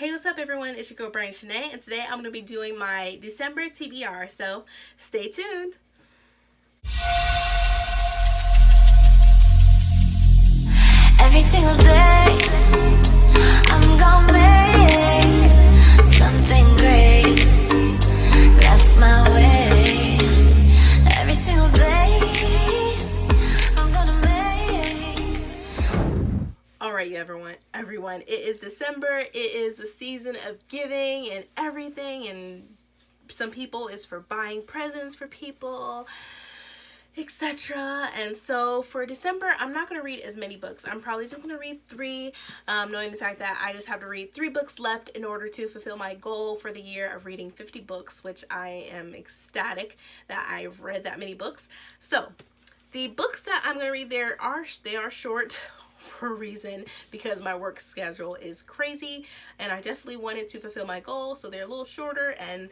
Hey, what's up everyone? It's your girl Brian Shanae, and today I'm going to be doing my December TBR, so stay tuned. Every single day, I'm gonna make something great. That's my way. Every single day, I'm gonna make. Alright, everyone, it is December. It is the season of giving and everything, and some people it's for buying presents for people, etc. And so for December, I'm not going to read as many books. I'm probably just going to read 3, knowing the fact that I just have to read 3 books left in order to fulfill my goal for the year of reading 50 books, which I am ecstatic that I've read that many books. So the books that I'm going to read they are short for a reason, because my work schedule is crazy and I definitely wanted to fulfill my goal, so they're a little shorter, and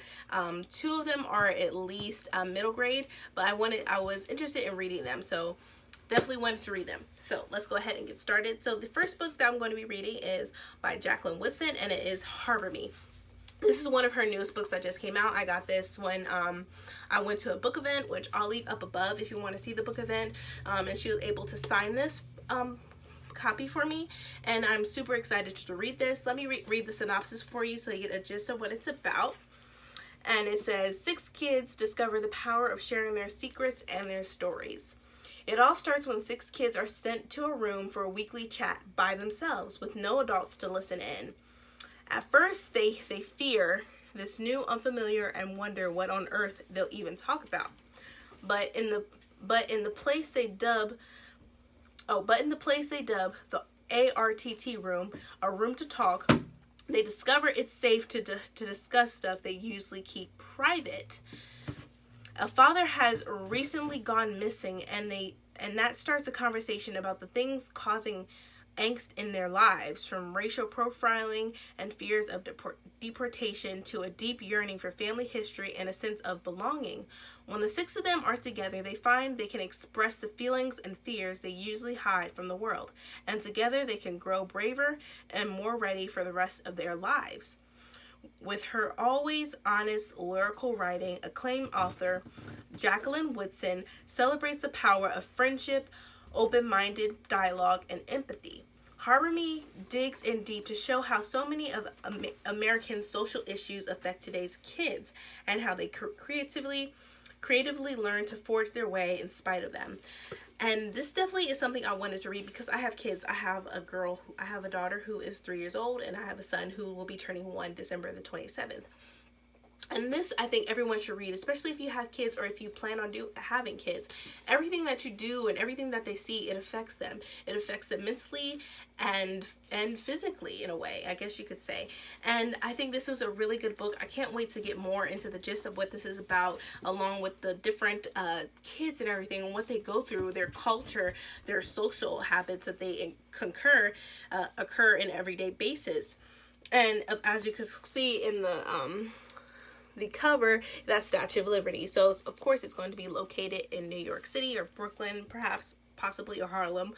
2 of them are at least middle grade, but I was interested in reading them, so definitely wanted to read them. So let's go ahead and get started. So the first book that I'm going to be reading is by Jacqueline Woodson, and it is Harbour Me. This is one of her newest books that just came out. I got this when I went to a book event, which I'll leave up above if you want to see the book event, and she was able to sign this copy for me, and I'm super excited to read this. Let me read the synopsis for you so you get a gist of what it's about. And it says, 6 kids discover the power of sharing their secrets and their stories. It all starts when 6 kids are sent to a room for a weekly chat by themselves with no adults to listen in. At first, they fear this new unfamiliar and wonder what on earth they'll even talk about. But in the place they dub the ARTT room, a room to talk, they discover it's safe to discuss stuff they usually keep private. A father has recently gone missing, and that starts a conversation about the things causing angst in their lives, from racial profiling and fears of deportation to a deep yearning for family history and a sense of belonging. When the 6 of them are together, they find they can express the feelings and fears they usually hide from the world, and together they can grow braver and more ready for the rest of their lives. With her always honest lyrical writing, acclaimed author Jacqueline Woodson celebrates the power of friendship, open-minded dialogue, and empathy. Harbour Me digs in deep to show how so many of American social issues affect today's kids, and how they creatively learn to forge their way in spite of them. And this definitely is something I wanted to read because I have kids. I have a daughter who is 3 years old, and I have a son who will be turning 1 December the 27th. And this, I think everyone should read, especially if you have kids or if you plan on having kids. Everything that you do and everything that they see, it affects them. It affects them mentally and physically, in a way, I guess you could say. And I think this was a really good book. I can't wait to get more into the gist of what this is about, along with the different kids and everything, and what they go through, their culture, their social habits that they occur in everyday basis. And as you can see in the cover, that's Statue of Liberty. So of course it's going to be located in New York City or Brooklyn, perhaps, possibly, or Harlem.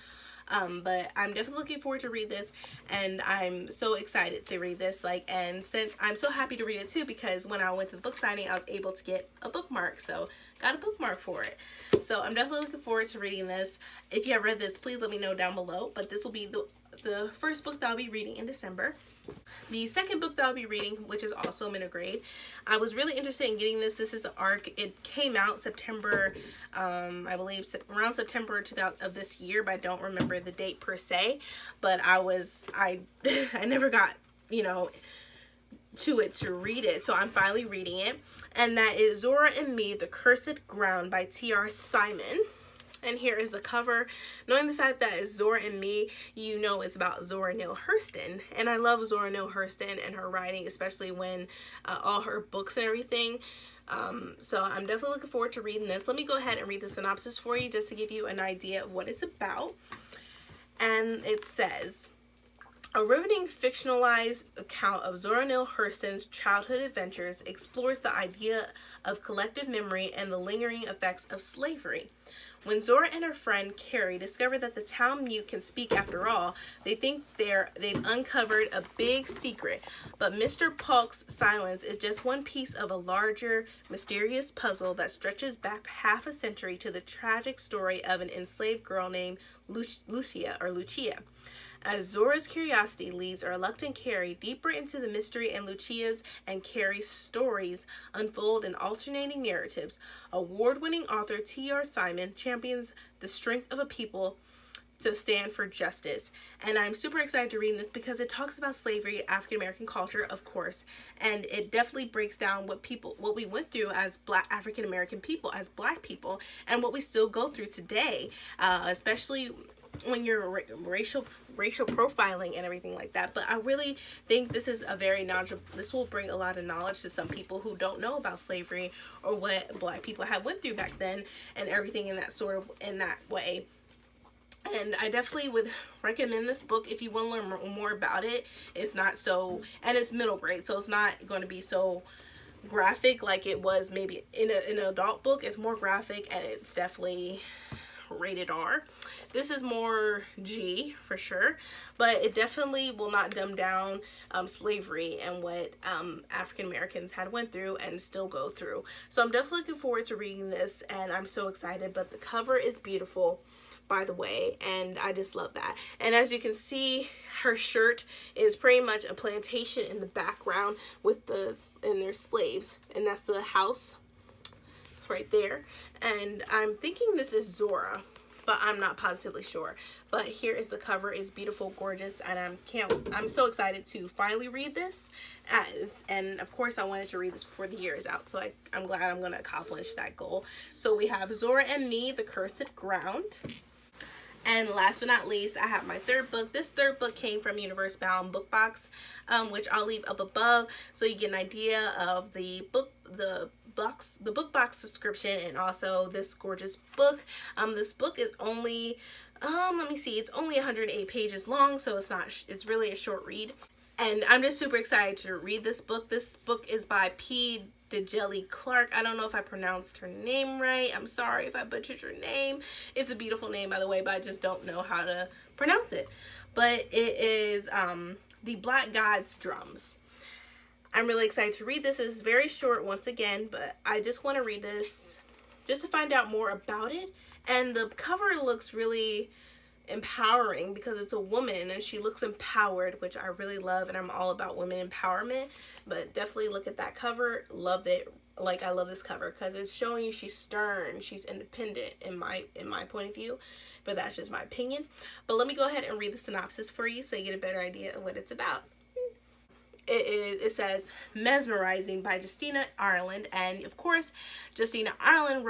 But I'm definitely looking forward to read this, and I'm so excited to read this. And since I'm so happy to read it too, because when I went to the book signing, I was able to get a bookmark, so got a bookmark for it. So I'm definitely looking forward to reading this. If you have read this, please let me know down below. But this will be the first book that I'll be reading in December. The second book that I'll be reading, which is also middle grade, I was really interested in getting this. This is an ARC. It came out September, I believe around September 2000 of this year, but I don't remember the date per se. But I never got, to it to read it, so I'm finally reading it, and that is Zora and Me, The Cursed Ground by T.R. Simon. And here is the cover. Knowing the fact that it's Zora and Me, you know it's about Zora Neale Hurston. And I love Zora Neale Hurston and her writing, especially when all her books and everything. So I'm definitely looking forward to reading this. Let me go ahead and read the synopsis for you just to give you an idea of what it's about. And it says, A riveting fictionalized account of Zora Neale Hurston's childhood adventures explores the idea of collective memory and the lingering effects of slavery. When Zora and her friend Carrie discover that the town mute can speak after all, they think they've uncovered a big secret. But Mr. Polk's silence is just one piece of a larger, mysterious puzzle that stretches back half a century to the tragic story of an enslaved girl named Lucia. As Zora's curiosity leads a reluctant Carrie deeper into the mystery, and Lucia's and Carrie's stories unfold in alternating narratives, award-winning author T.R. Simon champions the strength of a people to stand for justice. And I'm super excited to read this because it talks about slavery, African American culture, of course, and it definitely breaks down what we went through as Black African American people, as Black people, and what we still go through today, especially when you're racial profiling and everything like that. But I really think this is this will bring a lot of knowledge to some people who don't know about slavery or what Black people had went through back then and everything in that way. And I definitely would recommend this book if you want to learn more about it. It's not so, and it's middle grade, so it's not going to be so graphic like it was maybe in an adult book. It's more graphic, and it's definitely rated R. This is more G for sure, but it definitely will not dumb down slavery and what African Americans had went through and still go through. So I'm definitely looking forward to reading this, and I'm so excited. But the cover is beautiful, by the way, and I just love that. And as you can see, her shirt is pretty much a plantation in the background with their slaves, and that's the house right there. And I'm thinking this is Zora, but I'm not positively sure. But here is the cover. It's beautiful, gorgeous, and I'm so excited to finally read this. And of course I wanted to read this before the year is out, so I'm glad I'm going to accomplish that goal. So we have Zora and Me, The Cursed Ground. And last but not least, I have my third book. This third book came from Universe Bound Book Box, which I'll leave up above so you get an idea of the book box subscription, and also this gorgeous book. This book is only let me see, it's only 108 pages long, so it's really a short read. And I'm just super excited to read this book. This book is by P. Djeli Clark. I don't know if I pronounced her name right. I'm sorry if I butchered her name. It's a beautiful name, by the way, but I just don't know how to pronounce it. But it is The Black God's Drums. I'm really excited to read this. It's very short once again, but I just want to read this just to find out more about it. And the cover looks really empowering because it's a woman and she looks empowered, which I really love, and I'm all about women empowerment. But definitely look at that cover. Loved it. Like, I love this cover because it's showing you she's stern, she's independent in my point of view, but that's just my opinion. But let me go ahead and read the synopsis for you so you get a better idea of what it's about. It says Mesmerizing by Justina Ireland, and of course Justina Ireland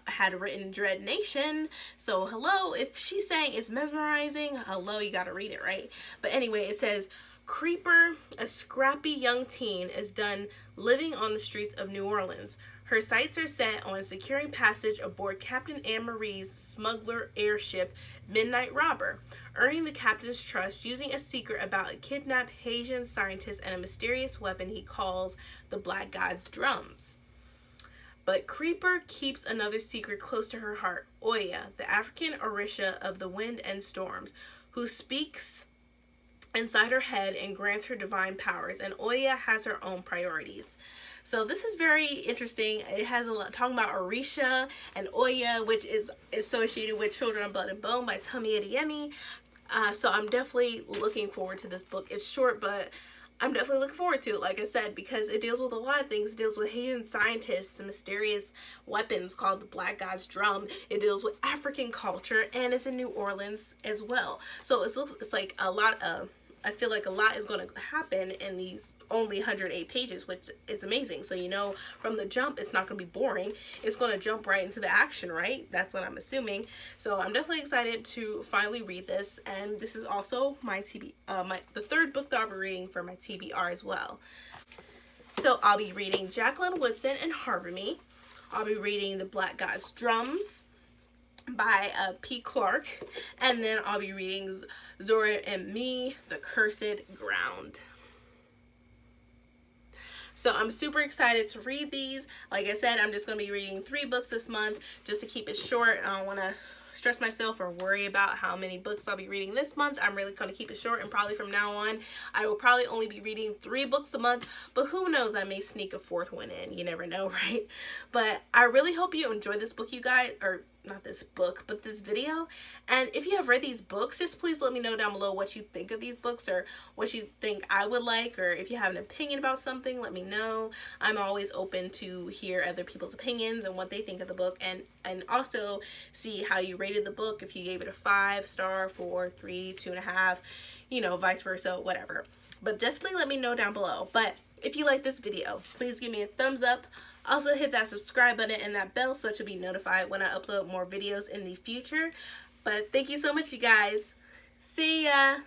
had written Dread Nation, so hello, if she's saying it's mesmerizing, hello, you gotta read it, right? But anyway, it says Creeper, a scrappy young teen, is done living on the streets of New Orleans. Her sights are set on securing passage aboard Captain Anne Marie's smuggler airship, Midnight Robber, earning the captain's trust using a secret about a kidnapped Haitian scientist and a mysterious weapon he calls the Black God's Drums. But Creeper keeps another secret close to her heart, Oya, the African Orisha of the wind and storms, who speaks inside her head and grants her divine powers, and Oya has her own priorities. So this is very interesting. It has a lot talking about Orisha and Oya, which is associated with Children of Blood and Bone by Tomi Adeyemi. So I'm definitely looking forward to this book. It's short, but I'm definitely looking forward to it, like I said, because it deals with a lot of things. It deals with Haitian scientists and mysterious weapons called the Black God's Drum. It deals with African culture, and it's in New Orleans as well. So it's like a lot of, I feel like a lot is going to happen in these only 108 pages, which is amazing. So, you know, from the jump, it's not going to be boring. It's going to jump right into the action, right? That's what I'm assuming. So I'm definitely excited to finally read this. And this is also my the third book that I'll be reading for my TBR as well. So I'll be reading Jacqueline Woodson and Harbour Me. I'll be reading The Black God's Drums. by P. Clark, and then I'll be reading Zora and Me, The Cursed Ground. So I'm super excited to read these. Like I said, I'm just going to be reading 3 books this month just to keep it short. I don't want to stress myself or worry about how many books I'll be reading this month. I'm really going to keep it short, and probably from now on I will probably only be reading 3 books a month, but who knows, I may sneak a 4th one in. You never know, right? But I really hope you enjoy this book, you guys, or not this book, but this video. And if you have read these books, just please let me know down below what you think of these books, or what you think I would like, or if you have an opinion about something, let me know. I'm always open to hear other people's opinions and what they think of the book, and also see how you rated the book, if you gave it a 5-star, 4, 3, 2.5, you know, vice versa, whatever. But definitely let me know down below. But if you like this video, please give me a thumbs up. Also hit that subscribe button and that bell so that you'll be notified when I upload more videos in the future. But thank you so much, you guys. See ya!